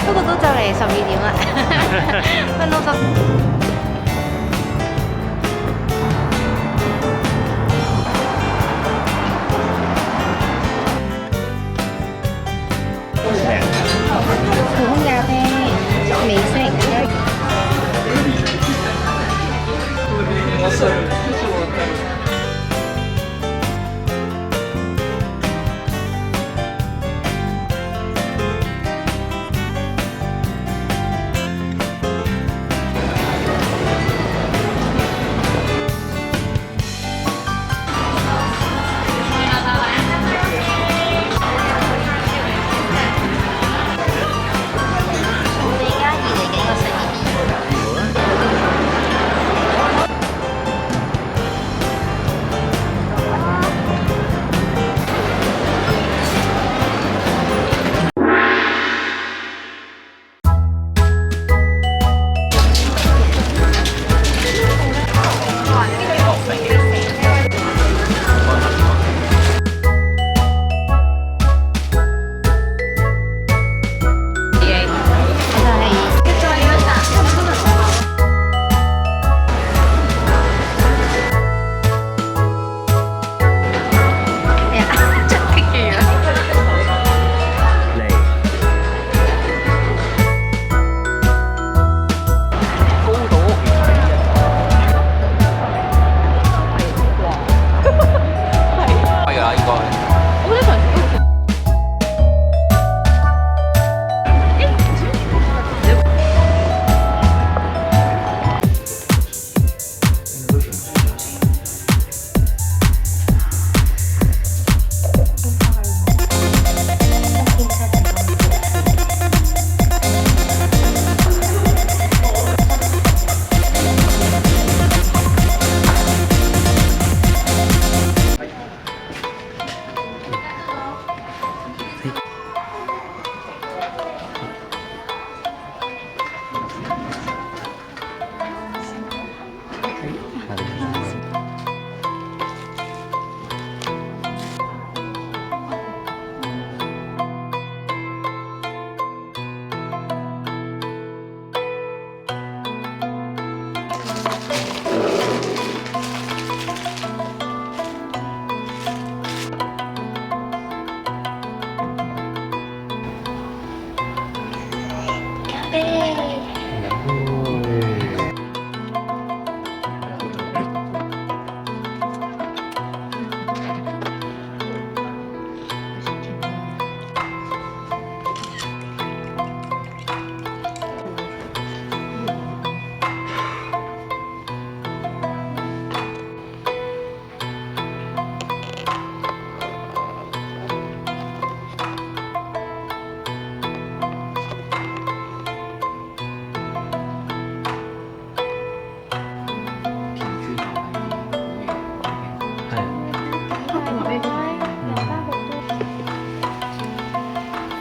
不過都就嚟12點啦，分到10。普通咖啡，美式。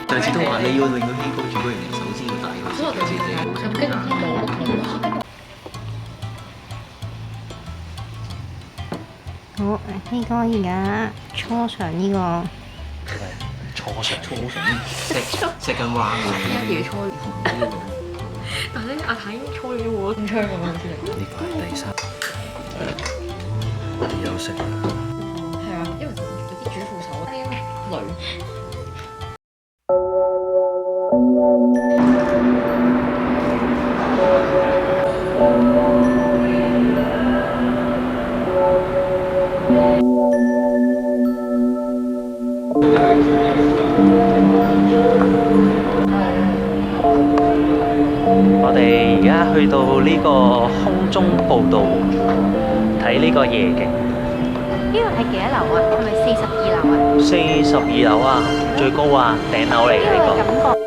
上次都話你要令到氣高住嗰樣嘢，首先要大個先，跟住你好心好，希哥而家初上呢個食緊蛙喎，一嘢初，但係咧阿太已經初咗喎，咁槍咁樣先嚟。呢個係第3，有食啦。係啊，因為嗰啲主婦手啲女。我哋而家去到呢個空中步道睇呢個夜景。呢個係幾多樓啊？係咪42樓啊？ 42樓啊，最高啊，頂樓嚟嘅呢個。感覺。